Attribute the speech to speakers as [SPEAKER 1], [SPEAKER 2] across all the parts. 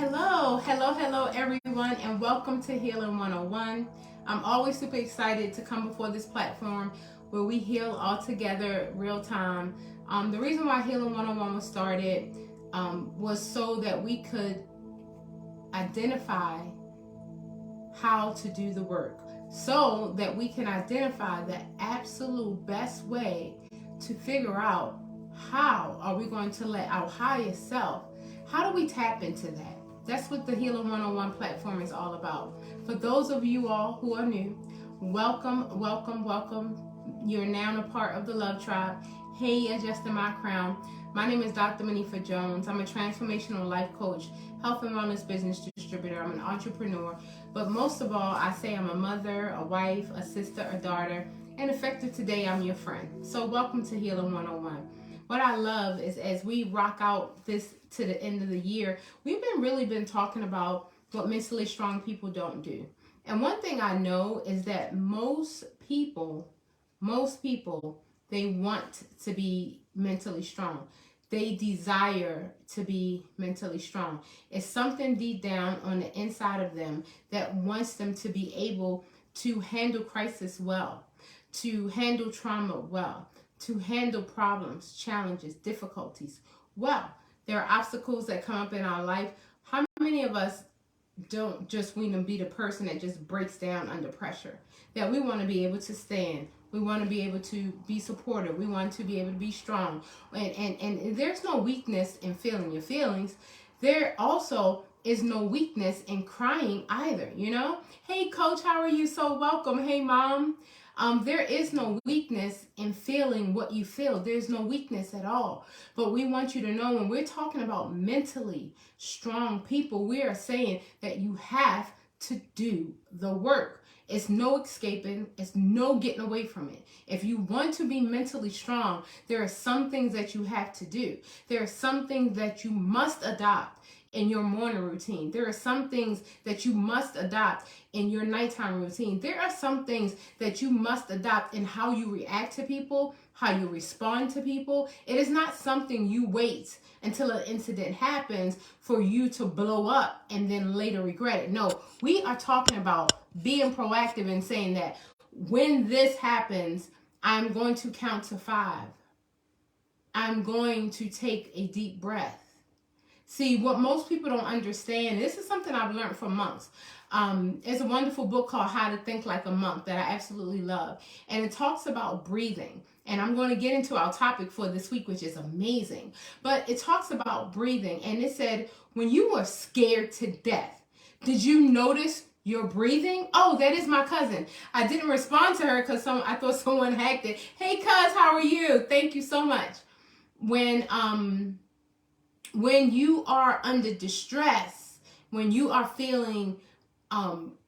[SPEAKER 1] Hello, everyone, and welcome to Healing 101. I'm always super excited to come before this platform where we heal all together, real time. The reason why Healing 101 was started was so that we could identify how to do the work, so that we can identify the absolute best way to figure out how are we going to let our highest self, how do we tap into that? That's what the Healing 101 platform is all about. For those of you all who are new, welcome. You're now a part of the Love Tribe. Hey, adjusting my crown. My name is DrMonifa Jones. I'm a transformational life coach, health and wellness business distributor. I'm an entrepreneur. But most of all, I say I'm a mother, a wife, a sister, a daughter, and effective today, I'm your friend. So welcome to Healing 101. What I love is as we rock out this to the end of the year, we've been talking about what mentally strong people don't do. And one thing I know is that most people, they want to be mentally strong. They desire to be mentally strong. It's something deep down on the inside of them that wants them to be able to handle crisis well, to handle trauma well, to handle problems, challenges, difficulties well. There are obstacles that come up in our life. How many of us don't just want to be the person that just breaks down under pressure? That we want to be able to stand. We want to be able to be supportive. We want to be able to be strong. And there's no weakness in feeling your feelings. There also is no weakness in crying either, you know? Hey, coach, how are you? So welcome. Hey, mom. There is no weakness in feeling what you feel. There's no weakness at all. But we want you to know when we're talking about mentally strong people, we are saying that you have to do the work. It's no escaping. It's no getting away from it. If you want to be mentally strong, there are some things that you have to do. There are some things that you must adopt in your morning routine. There are some things that you must adopt in your nighttime routine. There are some things that you must adopt in how you react to people, how you respond to people. It is not something you wait until an incident happens for you to blow up and then later regret it. No, we are talking about being proactive and saying that when this happens, I'm going to count to 5. I'm going to take a deep breath. See, what most people don't understand, this is something I've learned from monks. There's a wonderful book called How to Think Like a Monk that I absolutely love. And it talks about breathing. And I'm going to get into our topic for this week, which is amazing. But it talks about breathing. And it said, when you were scared to death, did you notice your breathing? Oh, that is my cousin. I didn't respond to her because I thought someone hacked it. Hey, cuz, how are you? Thank you so much. When you are under distress, when you are feeling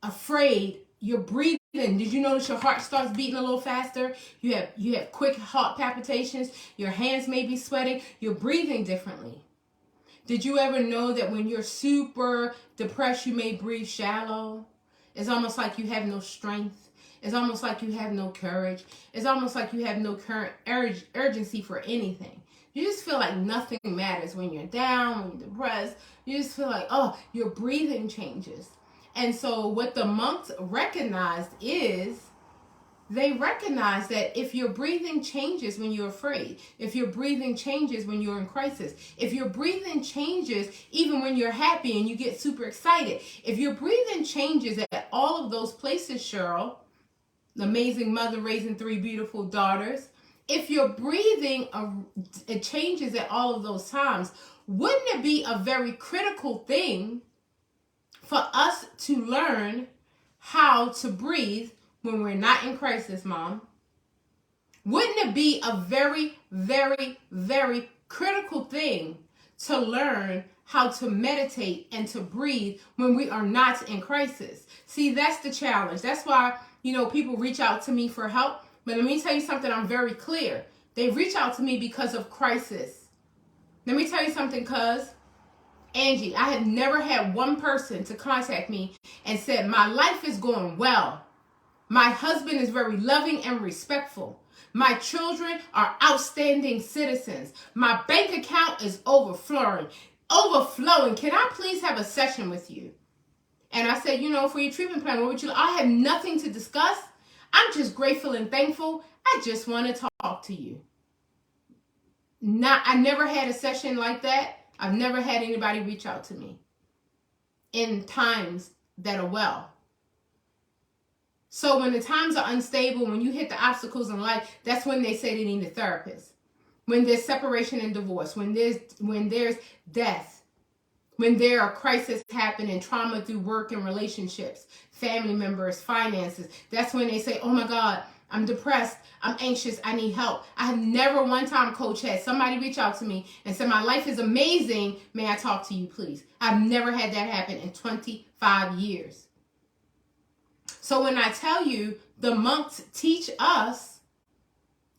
[SPEAKER 1] afraid, you're breathing. Did you notice your heart starts beating a little faster? You have quick heart palpitations. Your hands may be sweating. You're breathing differently. Did you ever know that when you're super depressed, you may breathe shallow? It's almost like you have no strength. It's almost like you have no courage. It's almost like you have no current urgency for anything. You just feel like nothing matters when you're down, when you're depressed. You just feel like, oh, your breathing changes. And so what the monks recognized is they recognize that if your breathing changes when you're afraid, if your breathing changes when you're in crisis, if your breathing changes even when you're happy and you get super excited, if your breathing changes at all of those places, Cheryl, the amazing mother raising 3 beautiful daughters, if your breathing it changes at all of those times, wouldn't it be a very critical thing for us to learn how to breathe when we're not in crisis, Mom? Wouldn't it be a very, very, very critical thing to learn how to meditate and to breathe when we are not in crisis? See, that's the challenge. That's why, people reach out to me for help. But let me tell you something, I'm very clear. They reach out to me because of crisis. Let me tell you something, cuz. Angie, I have never had one person to contact me and said, my life is going well. My husband is very loving and respectful. My children are outstanding citizens. My bank account is overflowing. overflowing. Can I please have a session with you? And I said, for your treatment plan, what would you? I have nothing to discuss. I'm just grateful and thankful. I just want to talk to you. I never had a session like that. I've never had anybody reach out to me in times that are well. So when the times are unstable, when you hit the obstacles in life, that's when they say they need a therapist. When there's separation and divorce, when there's death, when there are crises happening, trauma through work and relationships, family members, finances, that's when they say, oh my God, I'm depressed, I'm anxious, I need help. I have never one time, Coach, had somebody reach out to me and said, my life is amazing, may I talk to you, please? I've never had that happen in 25 years. So when I tell you the monks teach us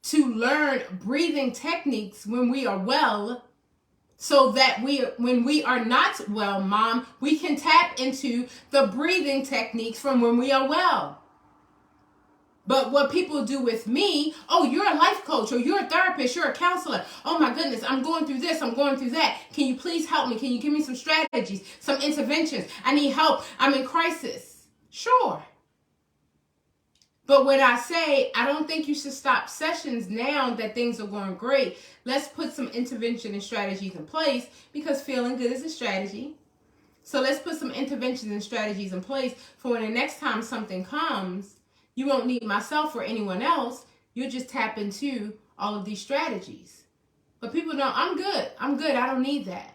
[SPEAKER 1] to learn breathing techniques when we are well, so that when we are not well, Mom, we can tap into the breathing techniques from when we are well. But what people do with me, oh, you're a life coach, or you're a therapist, you're a counselor. Oh my goodness, I'm going through this, I'm going through that. Can you please help me? Can you give me some strategies, some interventions? I need help. I'm in crisis. Sure. But when I say, I don't think you should stop sessions now that things are going great, let's put some intervention and strategies in place, because feeling good is a strategy. So let's put some interventions and strategies in place for when the next time something comes, you won't need myself or anyone else. You'll just tap into all of these strategies. But people don't, I'm good, I don't need that.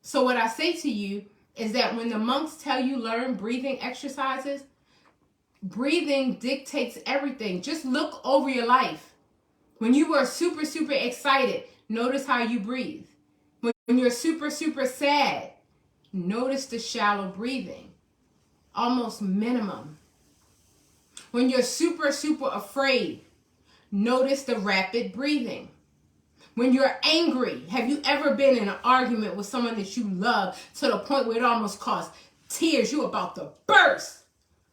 [SPEAKER 1] So what I say to you is that when the monks tell you learn breathing exercises, breathing dictates everything. Just look over your life. When you were super, super excited, notice how you breathe. When you're super, super sad, notice the shallow breathing. Almost minimum. When you're super, super afraid, notice the rapid breathing. When you're angry, have you ever been in an argument with someone that you love to the point where it almost caused tears? You're about to burst.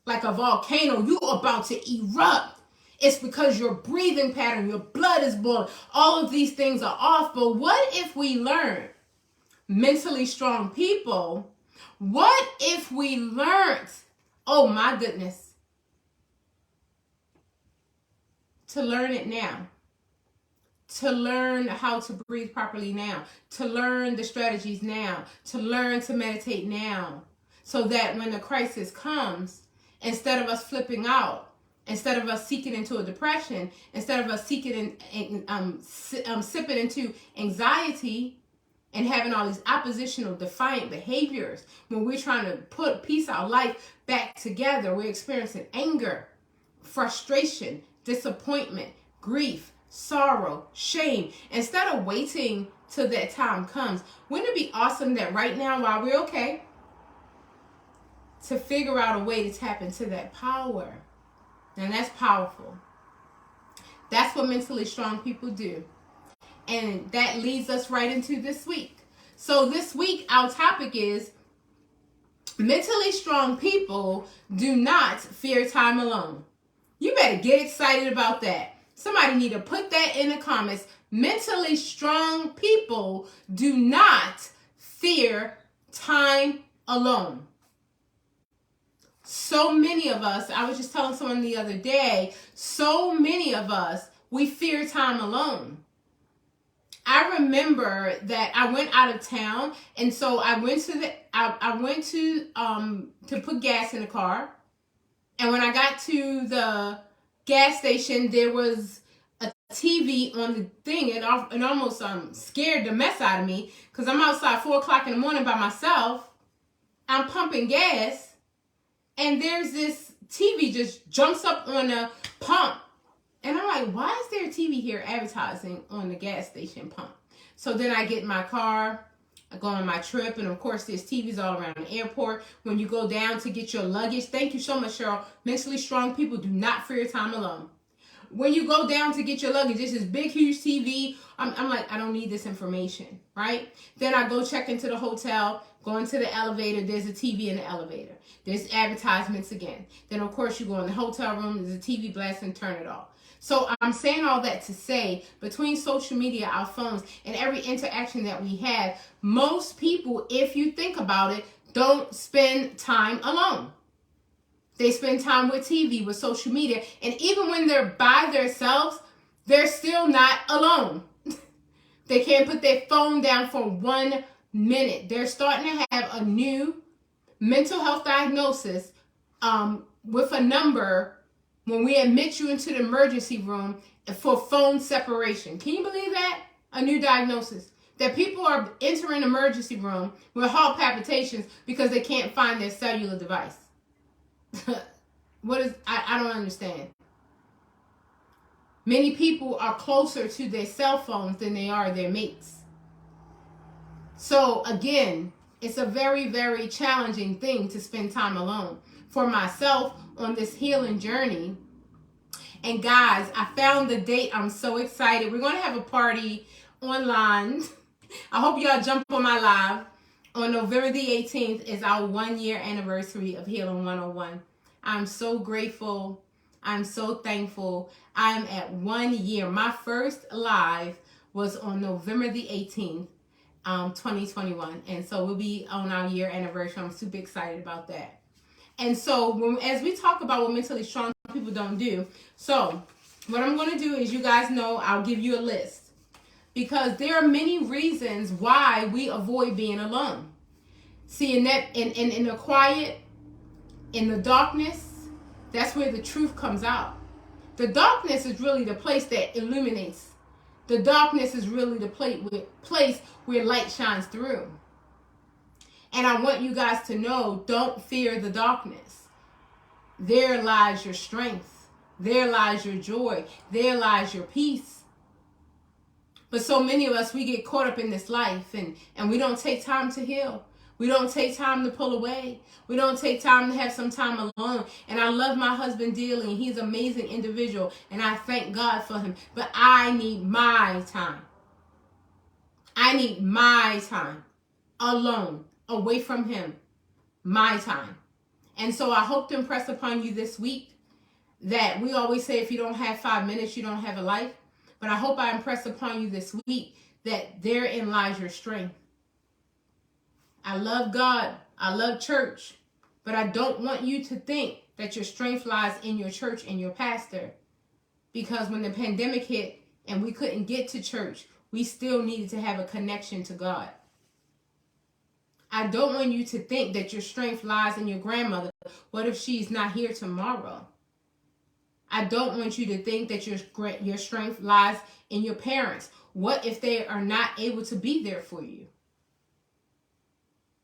[SPEAKER 1] Like a volcano, you about to erupt. It's because your breathing pattern, your blood is boiling. All of these things are off. But what if we learn, mentally strong people, what if we learned, oh my goodness, to learn it now, to learn how to breathe properly now, to learn the strategies now, to learn to meditate now, so that when the crisis comes, instead of us flipping out, instead of us seeking into a depression, instead of us seeking sipping into anxiety and having all these oppositional, defiant behaviors, when we're trying to piece our life back together, we're experiencing anger, frustration, disappointment, grief, sorrow, shame. Instead of waiting till that time comes, wouldn't it be awesome that right now, while we're okay, to figure out a way to tap into that power? And that's powerful. That's what mentally strong people do. And that leads us right into this week. So this week, our topic is mentally strong people do not fear time alone. You better get excited about that. Somebody need to put that in the comments. Mentally strong people do not fear time alone. So many of us, I was just telling someone the other day, so many of us, we fear time alone. I remember that I went out of town, and so I went to put gas in the car. And when I got to the gas station, there was a TV on the thing. It almost scared the mess out of me, because I'm outside 4 o'clock in the morning by myself. I'm pumping gas. And there's this TV just jumps up on the pump. And I'm like, why is there a TV here advertising on the gas station pump? So then I get in my car, I go on my trip, and of course there's TVs all around the airport. When you go down to get your luggage, thank you so much, Cheryl. Mentally strong people do not fear time alone. When you go down to get your luggage, there's this big, huge TV. I'm like, I don't need this information, right? Then I go check into the hotel, go into the elevator, there's a TV in the elevator. There's advertisements again. Then, of course, you go in the hotel room, there's a TV blast, and turn it off. So I'm saying all that to say, between social media, our phones, and every interaction that we have, most people, if you think about it, don't spend time alone. They spend time with TV, with social media, and even when they're by themselves, they're still not alone. They can't put their phone down for 1 minute. They're starting to have a new mental health diagnosis with a number when we admit you into the emergency room for phone separation. Can you believe that? A new diagnosis. That people are entering the emergency room with heart palpitations because they can't find their cellular device. I don't understand. Many people are closer to their cell phones than they are their mates. So again, it's a very, very challenging thing to spend time alone. For myself on this healing journey. And guys, I found the date. I'm so excited. We're going to have a party online. I hope y'all jump on my live. On November the 18th is our 1-year anniversary of Healing 101. I'm so grateful. I'm so thankful. I'm at 1 year. My first live was on November the 18th, 2021. And so we'll be on our year anniversary. I'm super excited about that. And so as we talk about what mentally strong people don't do, so what I'm going to do is, you guys know, I'll give you a list. Because there are many reasons why we avoid being alone. See, in the quiet, in the darkness, that's where the truth comes out. The darkness is really the place that illuminates. The darkness is really the place where light shines through. And I want you guys to know, don't fear the darkness. There lies your strength. There lies your joy. There lies your peace. But so many of us, we get caught up in this life and we don't take time to heal. We don't take time to pull away. We don't take time to have some time alone. And I love my husband dearly, and he's an amazing individual, and I thank God for him. But I need my time. I need my time alone, away from him, my time. And so I hope to impress upon you this week that we always say, if you don't have 5 minutes, you don't have a life. But I hope I impress upon you this week that therein lies your strength. I love God. I love church. But I don't want you to think that your strength lies in your church and your pastor. Because when the pandemic hit and we couldn't get to church, we still needed to have a connection to God. I don't want you to think that your strength lies in your grandmother. What if she's not here tomorrow? I don't want you to think that your strength lies in your parents. What if they are not able to be there for you?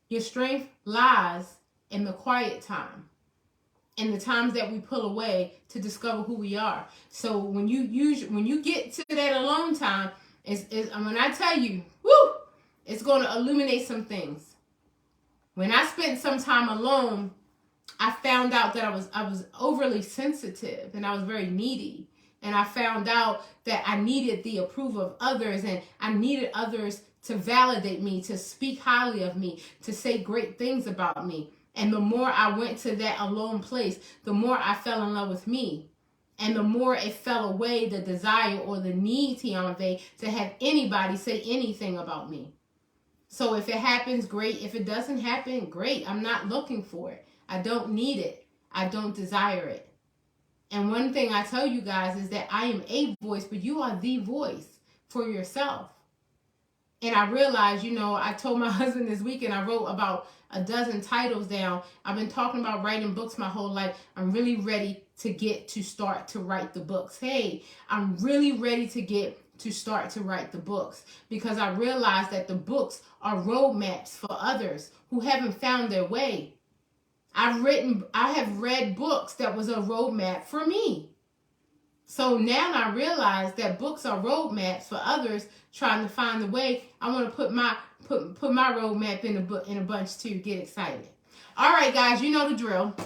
[SPEAKER 1] Your strength lies in the quiet time, in the times that we pull away to discover who we are. So when you get to that alone time, when I tell you, woo, it's going to illuminate some things. When I spent some time alone, I found out that I was overly sensitive and I was very needy. And I found out that I needed the approval of others, and I needed others to validate me, to speak highly of me, to say great things about me. And the more I went to that alone place, the more I fell in love with me. And the more it fell away, the desire or the need, Tianve, to have anybody say anything about me. So if it happens, great. If it doesn't happen, great. I'm not looking for it. I don't need it. I don't desire it. And one thing I tell you guys is that I am a voice, but you are the voice for yourself. And I realized, I told my husband this weekend, I wrote about a dozen titles down. I've been talking about writing books my whole life. I'm really ready to start to write the books. Hey, I'm really ready to start to write the books, because I realized that the books are roadmaps for others who haven't found their way. I have read books that was a roadmap for me. So now I realize that books are roadmaps for others trying to find the way. I want to put my roadmap in a bunch too. Get excited. All right, guys, you know the drill.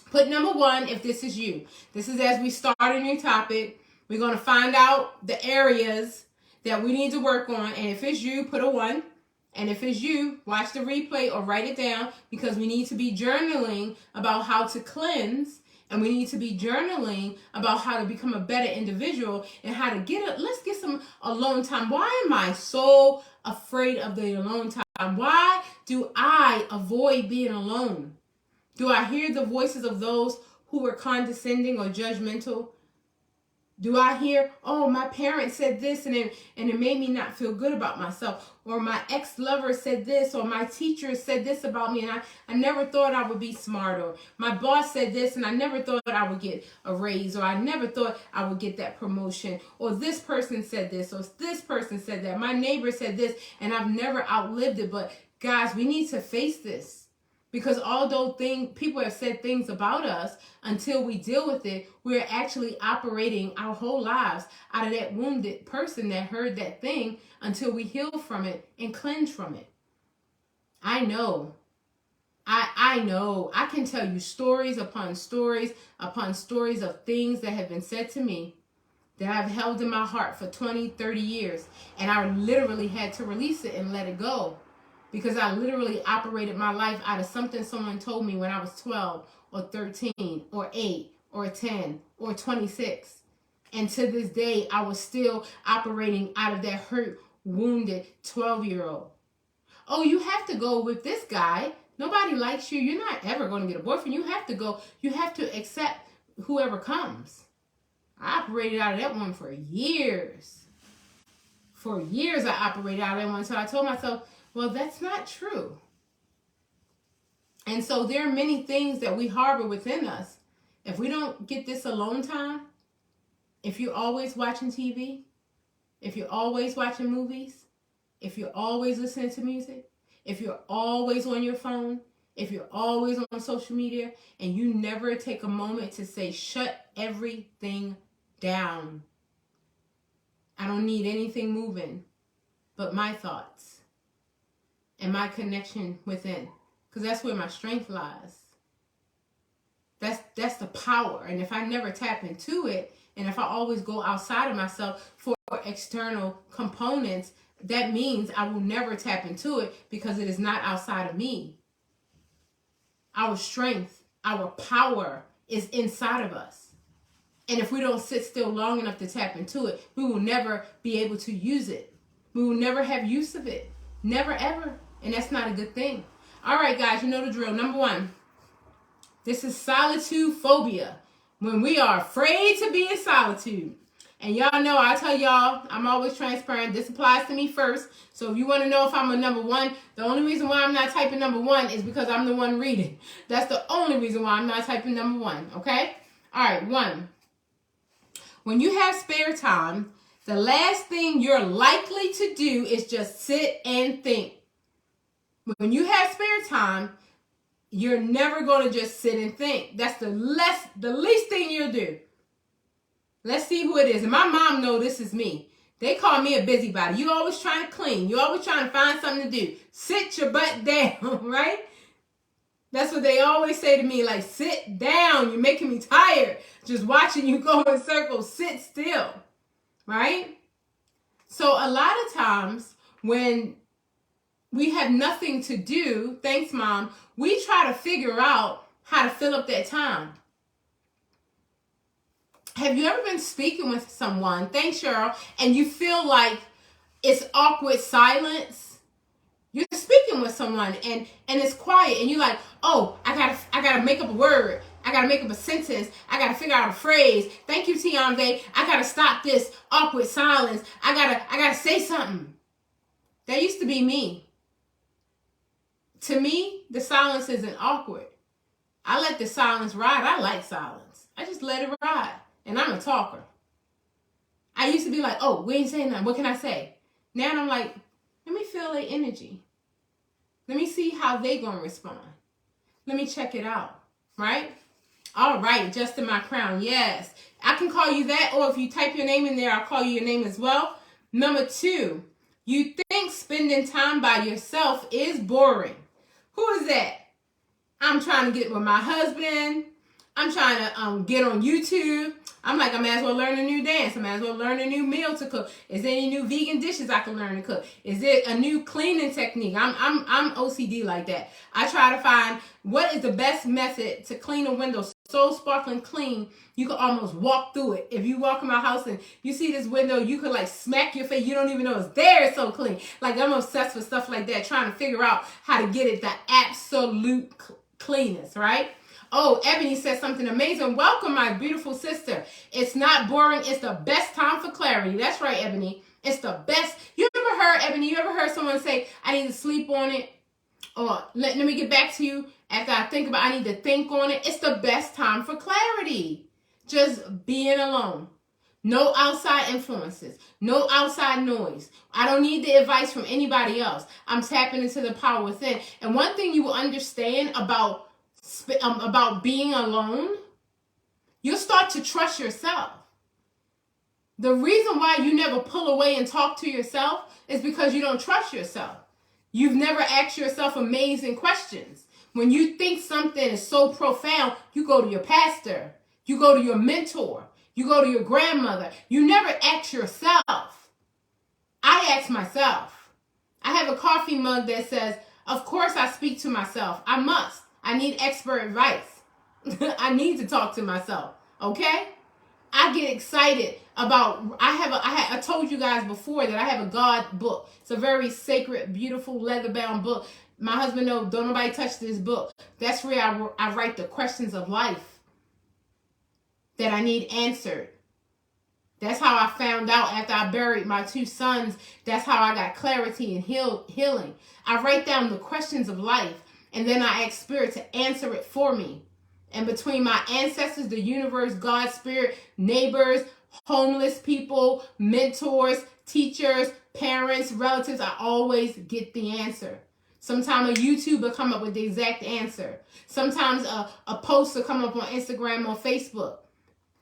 [SPEAKER 1] Put number 1 if this is you. This is as we start a new topic. We're going to find out the areas that we need to work on. And if it's you, put a 1. And if it's you, watch the replay or write it down, because we need to be journaling about how to cleanse And we need to be journaling about how to become a better individual and how to let's get some alone time. Why am I so afraid of the alone time? Why do I avoid being alone? Do I hear the voices of those who were condescending or judgmental? Do I hear, oh, my parents said this and it made me not feel good about myself? Or my ex-lover said this, or my teacher said this about me and I never thought I would be smart, or my boss said this and I never thought I would get a raise, or I never thought I would get that promotion, or this person said this, or this person said that, my neighbor said this, and I've never outlived it. But guys, we need to face this. Because although people have said things about us, until we deal with it, we're actually operating our whole lives out of that wounded person that heard that thing until we heal from it and cleanse from it. I know. I know. I can tell you stories upon stories of things that have been said to me that I've held in my heart for 20, 30 years. And I literally had to release it and let it go. Because I literally operated my life out of something someone told me when I was 12 or 13 or 8 or 10 or 26. And to this day, I was still operating out of that hurt, wounded 12-year-old. Oh, you have to go with this guy. Nobody likes you. You're not ever going to get a boyfriend. You have to go. You have to accept whoever comes. I operated out of that one for years. For years, I operated out of that one. So I told myself, well, that's not true. And so there are many things that we harbor within us. If we don't get this alone time, if you're always watching TV, if you're always watching movies, if you're always listening to music, if you're always on your phone, if you're always on social media, and you never take a moment to say, shut everything down. I don't need anything moving but my thoughts and my connection within, because that's where my strength lies. That's the power. And if I never tap into it, and if I always go outside of myself for external components, that means I will never tap into it because it is not outside of me. Our strength, our power is inside of us. And if we don't sit still long enough to tap into it, we will never be able to use it. We will never have use of it. Never, ever. And that's not a good thing. All right, guys, you know the drill. Number 1, this is solituphobia. When we are afraid to be in solitude. And y'all know, I tell y'all, I'm always transparent. This applies to me first. So if you want to know if I'm a number 1, the only reason why I'm not typing number 1 is because I'm the one reading. That's the only reason why I'm not typing number 1, okay? All right, 1. When you have spare time, the last thing you're likely to do is just sit and think. When you have spare time, you're never going to just sit and think. That's the least thing you'll do. Let's see who it is. And my mom knows this is me. They call me a busybody. You always trying to clean. You always trying to find something to do. Sit your butt down, right? That's what they always say to me, like, sit down. You're making me tired. Just watching you go in circles. Sit still, right? So a lot of times when we have nothing to do, thanks, Mom, we try to figure out how to fill up that time. Have you ever been speaking with someone, thanks, Cheryl, and you feel like it's awkward silence? You're speaking with someone and it's quiet and you're like, oh, I gotta make up a word. I gotta make up a sentence. I gotta figure out a phrase. Thank you, Tiamve. I gotta stop this awkward silence. I gotta say something. That used to be me. To me, the silence isn't awkward. I let the silence ride. I like silence. I just let it ride. And I'm a talker. I used to be like, oh, we ain't saying nothing. What can I say? Now I'm like, let me feel their energy. Let me see how they gonna respond. Let me check it out, right? All right, Justin My Crown, yes. I can call you that, or if you type your name in there, I'll call you your name as well. Number 2, you think spending time by yourself is boring. Who is that? I'm trying to get with my husband. I'm trying to get on YouTube. I'm like, I may as well learn a new dance. I may as well learn a new meal to cook. Is there any new vegan dishes I can learn to cook? Is there a new cleaning technique? I'm OCD like that. I try to find what is the best method to clean a window so sparkling clean, you can almost walk through it. If you walk in my house and you see this window, you could like smack your face. You don't even know it's there. It's so clean. Like, I'm obsessed with stuff like that, trying to figure out how to get it the absolute cleanest, right? Oh, Ebony said something amazing. Welcome, my beautiful sister. It's not boring. It's the best time for clarity. That's right, Ebony. It's the best. You ever heard, Ebony, you ever heard someone say, I need to sleep on it? Or let me get back to you after I think about it. I need to think on it. It's the best time for clarity. Just being alone. No outside influences. No outside noise. I don't need the advice from anybody else. I'm tapping into the power within. And one thing you will understand about being alone, you'll start to trust yourself. The reason why you never pull away and talk to yourself is because you don't trust yourself. You've never asked yourself amazing questions. When you think something is so profound, you go to your pastor, you go to your mentor, you go to your grandmother. You never ask yourself. I ask myself. I have a coffee mug that says, of course I speak to myself. I must. I need expert advice. I need to talk to myself. Okay? I get excited about, I told you guys before that I have a God book. It's a very sacred, beautiful, leather-bound book. My husband knows, don't nobody touch this book. That's where I write the questions of life that I need answered. That's how I found out after I buried my 2 sons. That's how I got clarity and healing. I write down the questions of life, and then I ask Spirit to answer it for me. And between my ancestors, the universe, God, Spirit, neighbors, homeless people, mentors, teachers, parents, relatives, I always get the answer. Sometimes a YouTuber will come up with the exact answer. Sometimes a post will come up on Instagram or Facebook.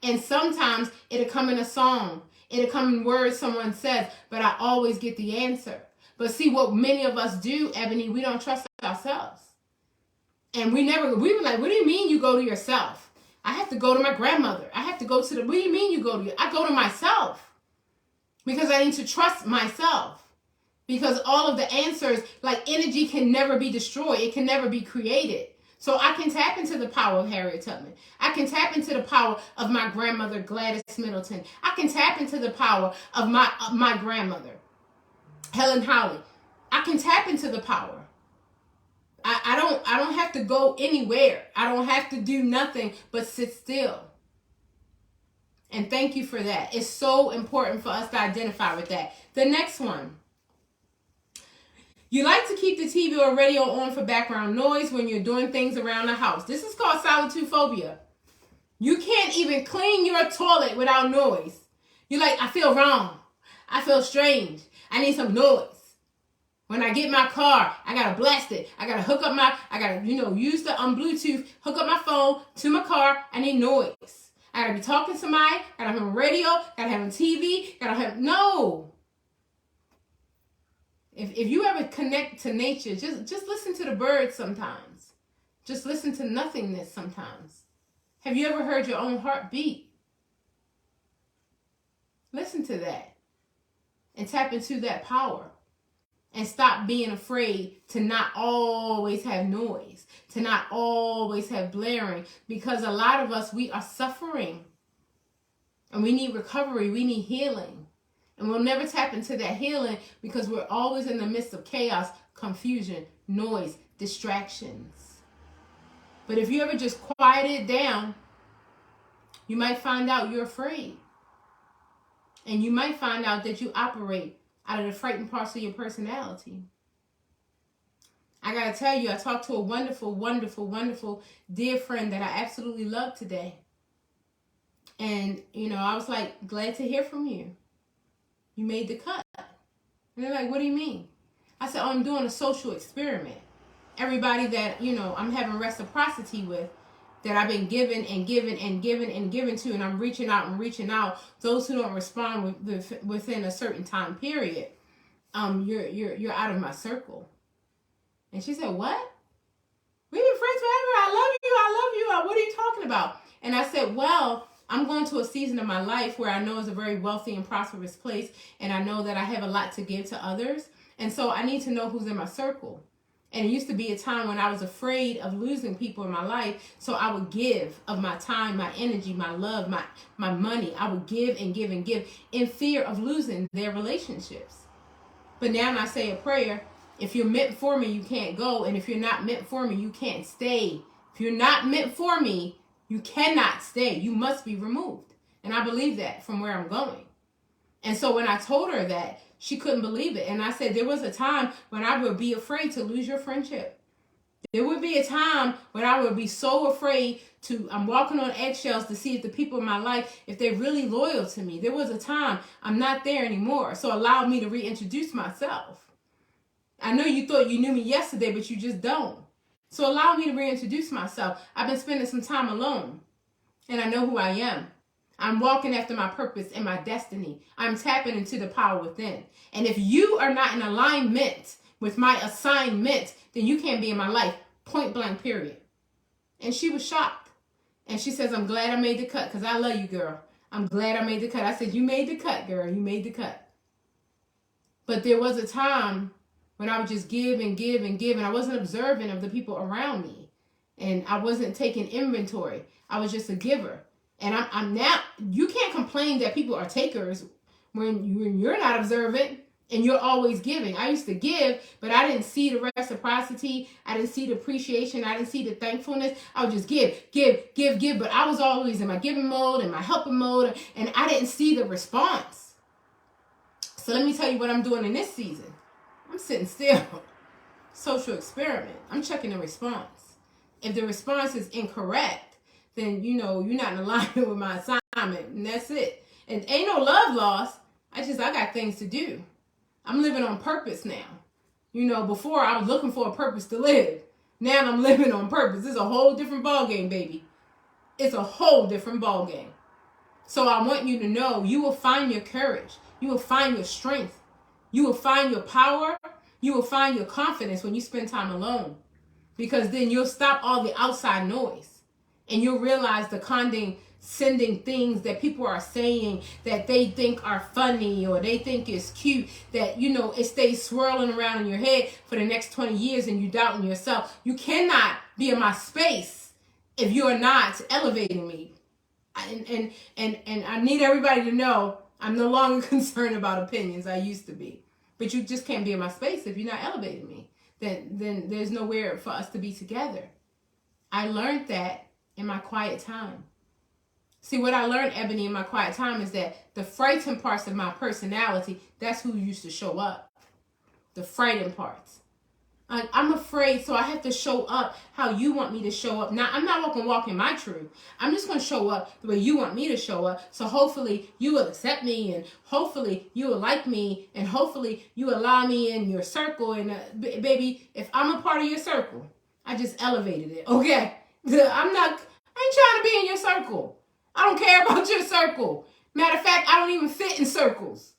[SPEAKER 1] And sometimes it'll come in a song. It'll come in words someone says, but I always get the answer. But see, what many of us do, Ebony, we don't trust ourselves. And we were like, what do you mean you go to yourself? I have to go to my grandmother. I have to go to what do you mean you go to I go to myself. Because I need to trust myself. Because all of the answers, like energy can never be destroyed. It can never be created. So I can tap into the power of Harriet Tubman. I can tap into the power of my grandmother, Gladys Middleton. I can tap into the power of my grandmother, Helen Holly. I can tap into the power. I don't have to go anywhere. I don't have to do nothing but sit still. And thank you for that. It's so important for us to identify with that. The next one. You like to keep the TV or radio on for background noise when you're doing things around the house. This is called Solituphobia. You can't even clean your toilet without noise. You're like, I feel wrong. I feel strange. I need some noise. When I get my car, I gotta blast it. I gotta hook up use the Bluetooth, hook up my phone to my car. I need noise. I gotta be talking to somebody, gotta have a radio, gotta have a TV, no. If you ever connect to nature, just listen to the birds sometimes. Just listen to nothingness sometimes. Have you ever heard your own heart beat? Listen to that and tap into that power. And stop being afraid to not always have noise, to not always have blaring, because a lot of us, we are suffering and we need recovery, we need healing. And we'll never tap into that healing because we're always in the midst of chaos, confusion, noise, distractions. But if you ever just quiet it down, you might find out you're afraid. And you might find out that you operate out of the frightened parts of your personality. I gotta tell you, I talked to a wonderful, wonderful, wonderful dear friend that I absolutely love today. And, I was like, glad to hear from you. You made the cut. And they're like, what do you mean? I said, I'm doing a social experiment. Everybody that, I'm having reciprocity with, that I've been given and given and given and given to, and I'm reaching out and reaching out. Those who don't respond within a certain time period, you're out of my circle. And she said, what? We've been friends forever. I love you. What are you talking about? And I said, well, I'm going to a season of my life where I know is a very wealthy and prosperous place, and I know that I have a lot to give to others. And so I need to know who's in my circle. And it used to be a time when I was afraid of losing people in my life. So I would give of my time, my energy, my love, my money. I would give and give and give in fear of losing their relationships. But now I say a prayer. If you're meant for me, you can't go. And if you're not meant for me, you can't stay. If you're not meant for me, you cannot stay. You must be removed. And I believe that from where I'm going. And so when I told her that, she couldn't believe it. And I said, there was a time when I would be afraid to lose your friendship. There would be a time when I would be so afraid I'm walking on eggshells to see if the people in my life, if they're really loyal to me. There was a time I'm not there anymore. So allow me to reintroduce myself. I know you thought you knew me yesterday, but you just don't. So allow me to reintroduce myself. I've been spending some time alone, and I know who I am. I'm walking after my purpose and my destiny. I'm tapping into the power within. And if you are not in alignment with my assignment, then you can't be in my life. Point blank, period. And she was shocked. And she says, I'm glad I made the cut because I love you, girl. I'm glad I made the cut. I said, you made the cut, girl. You made the cut. But there was a time when I would just give and give and give, and I wasn't observant of the people around me. And I wasn't taking inventory. I was just a giver. And I'm now, you can't complain that people are takers when you're not observant and you're always giving. I used to give, but I didn't see the reciprocity. I didn't see the appreciation. I didn't see the thankfulness. I would just give. But I was always in my giving mode and my helping mode, and I didn't see the response. So let me tell you what I'm doing in this season. I'm sitting still. Social experiment. I'm checking the response. If the response is incorrect, then, you're not in alignment with my assignment, and that's it. And ain't no love lost. I got things to do. I'm living on purpose now. Before I was looking for a purpose to live. Now I'm living on purpose. It's a whole different ballgame, baby. It's a whole different ballgame. So I want you to know you will find your courage. You will find your strength. You will find your power. You will find your confidence when you spend time alone. Because then you'll stop all the outside noise. And you'll realize the condescending things that people are saying that they think are funny or they think is cute, that, it stays swirling around in your head for the next 20 years and you doubting yourself. You cannot be in my space if you are not elevating me. And I need everybody to know I'm no longer concerned about opinions. I used to be. But you just can't be in my space if you're not elevating me. Then there's nowhere for us to be together. I learned that in my quiet time. See, what I learned, Ebony, in my quiet time is that the frightened parts of my personality, that's who used to show up. The frightened parts. I'm afraid, so I have to show up how you want me to show up. Now, I'm not going to walk in my truth. I'm just going to show up the way you want me to show up. So hopefully you will accept me, and hopefully you will like me, and hopefully you allow me in your circle. And baby, if I'm a part of your circle, I just elevated it, okay? I ain't trying to be in your circle. I don't care about your circle. Matter of fact, I don't even fit in circles.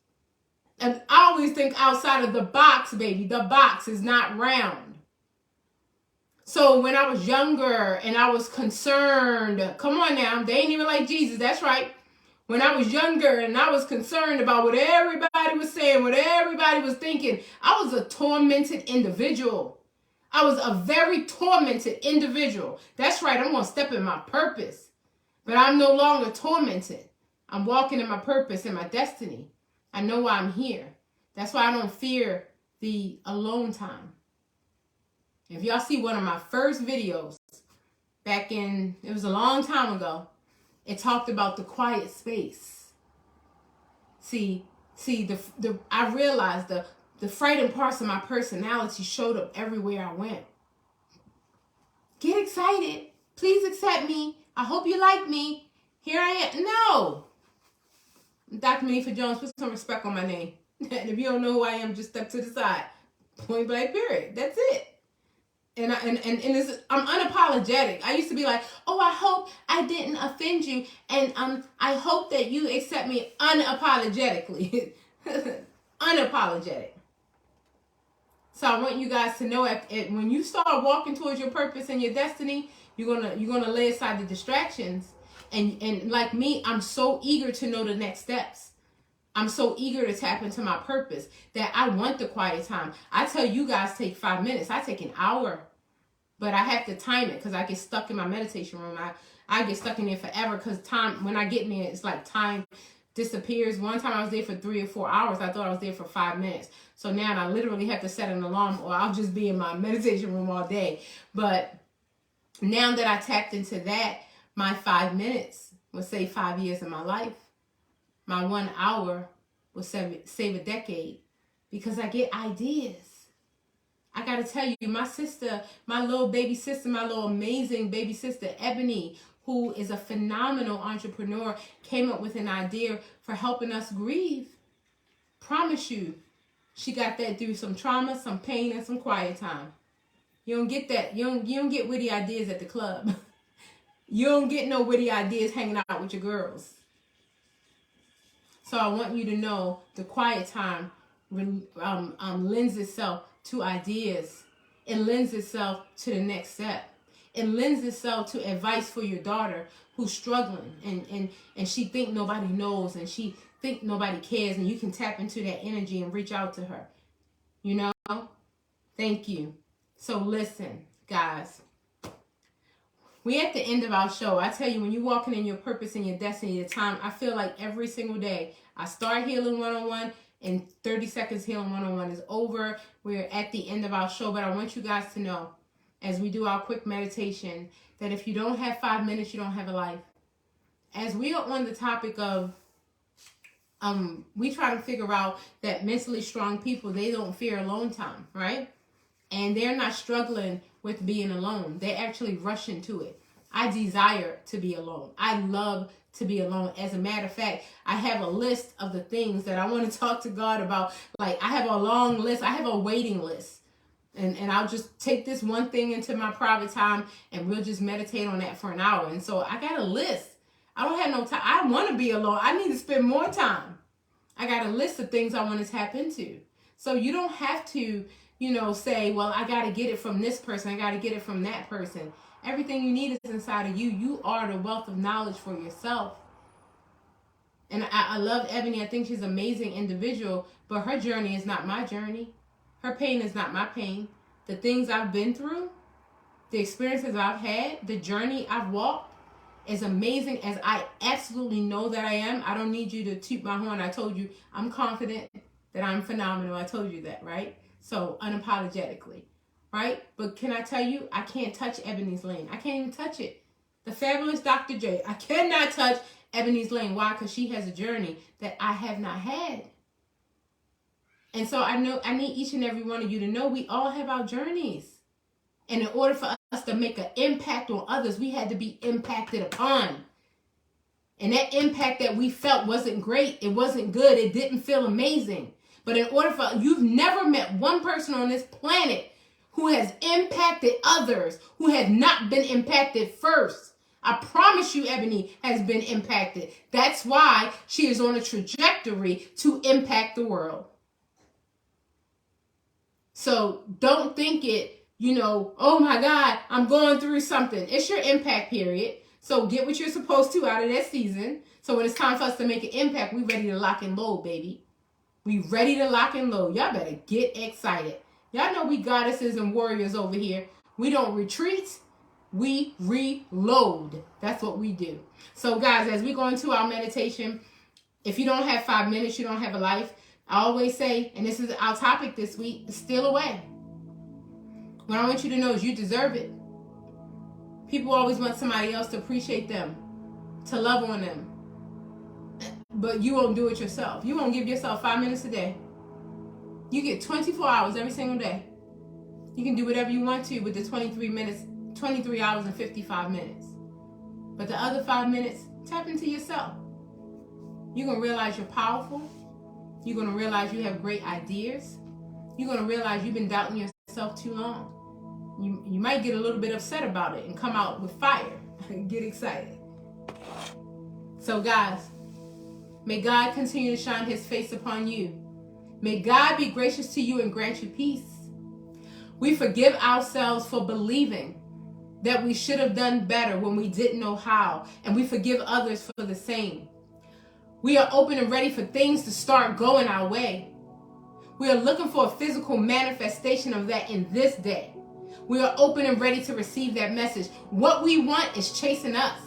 [SPEAKER 1] And I always think outside of the box, baby. The box is not round. So when I was younger and I was concerned, come on now, they ain't even like Jesus, that's right. When I was younger and I was concerned about what everybody was saying, what everybody was thinking, I was a tormented individual. I was a very tormented individual. That's right, I'm going to step in my purpose. But I'm no longer tormented. I'm walking in my purpose and my destiny. I know why I'm here. That's why I don't fear the alone time. If y'all see one of my first videos it was a long time ago, it talked about the quiet space. See, I realized the frightened parts of my personality showed up everywhere I went. Get excited. Please accept me. I hope you like me. Here I am. No. DrMonifa Jones, put some respect on my name. And if you don't know who I am, just step to the side. Point blank, period. That's it. And I'm unapologetic. I used to be like, oh, I hope I didn't offend you. And I hope that you accept me unapologetically. Unapologetic. So I want you guys to know when you start walking towards your purpose and your destiny, you're gonna lay aside the distractions. And like me, I'm so eager to know the next steps. I'm so eager to tap into my purpose that I want the quiet time. I tell you guys take 5 minutes. I take an hour, but I have to time it because I get stuck in my meditation room. I get stuck in there forever because time, when I get in there, it's like time disappears. One time I was there for 3 or 4 hours. I thought I was there for 5 minutes. So now I literally have to set an alarm or I'll just be in my meditation room all day. But now that I tapped into that, my 5 minutes will save 5 years of my life. My 1 hour will save a decade because I get ideas. I got to tell you, my sister, my little baby sister, my little amazing baby sister, Ebony, who is a phenomenal entrepreneur, came up with an idea for helping us grieve. Promise you, she got that through some trauma, some pain, and some quiet time. You don't get that. You don't get witty ideas at the club. You don't get no witty ideas hanging out with your girls. So I want you to know the quiet time lends itself to ideas. It lends itself to the next step. It lends itself to advice for your daughter who's struggling and she think nobody knows and she think nobody cares, and you can tap into that energy and reach out to her. You know? Thank you. So listen, guys. We at the end of our show. I tell you, when you're walking in your purpose and your destiny, the time, I feel like every single day, I start Healing 101, and 30 Seconds Healing 101 is over. We're at the end of our show, but I want you guys to know, as we do our quick meditation, that if you don't have 5 minutes, you don't have a life. As we are on the topic of, we try to figure out that mentally strong people, they don't fear alone time, right? And they're not struggling with being alone. They actually rush into it. I desire to be alone. I love to be alone. As a matter of fact, I have a list of the things that I want to talk to God about. Like, I have a long list. I have a waiting list. And I'll just take this one thing into my private time and we'll just meditate on that for an hour. And so I got a list. I don't have no time. I want to be alone. I need to spend more time. I got a list of things I want to tap into. So you don't have to, say, well, I got to get it from this person. I got to get it from that person. Everything you need is inside of you. You are the wealth of knowledge for yourself. And I love Ebony. I think she's an amazing individual, but her journey is not my journey. Her pain is not my pain. The things I've been through, the experiences I've had, the journey I've walked, as amazing as I absolutely know that I am. I don't need you to toot my horn. I told you I'm confident that I'm phenomenal. I told you that, right? So unapologetically, right? But can I tell you, I can't touch Ebony's lane. I can't even touch it. The fabulous Dr. J. I cannot touch Ebony's lane. Why? Because she has a journey that I have not had. And so I need each and every one of you to know we all have our journeys. And in order for us to make an impact on others, we had to be impacted upon. And that impact that we felt wasn't great. It wasn't good. It didn't feel amazing. But in order for, you've never met one person on this planet who has impacted others, who has not been impacted first. I promise you, Ebony has been impacted. That's why she is on a trajectory to impact the world. So don't think it, oh my God, I'm going through something. It's your impact period. So get what you're supposed to out of that season. So when it's time for us to make an impact, we ready to lock and load, baby. We ready to lock and load. Y'all better get excited. Y'all know we goddesses and warriors over here. We don't retreat. We reload. That's what we do. So guys, as we go into our meditation, if you don't have 5 minutes, you don't have a life. I always say, and this is our topic this week, steal away. What I want you to know is you deserve it. People always want somebody else to appreciate them, to love on them. But you won't do it yourself. You won't give yourself 5 minutes a day. You get 24 hours every single day. You can do whatever you want to with the 23 hours and 55 minutes. But the other 5 minutes, tap into yourself. You're going to realize you're powerful. You're going to realize you have great ideas. You're going to realize you've been doubting yourself too long. You might get a little bit upset about it and come out with fire and get excited. So guys, may God continue to shine his face upon you. May God be gracious to you and grant you peace. We forgive ourselves for believing that we should have done better when we didn't know how, and we forgive others for the same. We are open and ready for things to start going our way. We are looking for a physical manifestation of that in this day. We are open and ready to receive that message. What we want is chasing us.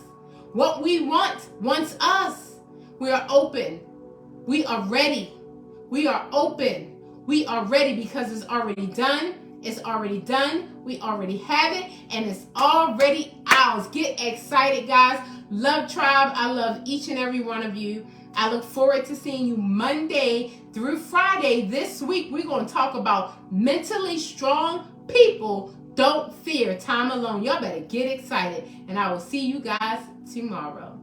[SPEAKER 1] What we want wants us. We are open. We are ready. We are open. We are ready because it's already done. It's already done. We already have it, and it's already ours. Get excited, guys. Love Tribe. I love each and every one of you. I look forward to seeing you Monday through Friday. This week, we're going to talk about mentally strong people don't fear time alone. Y'all better get excited, and I will see you guys tomorrow.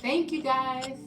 [SPEAKER 1] Thank you, guys.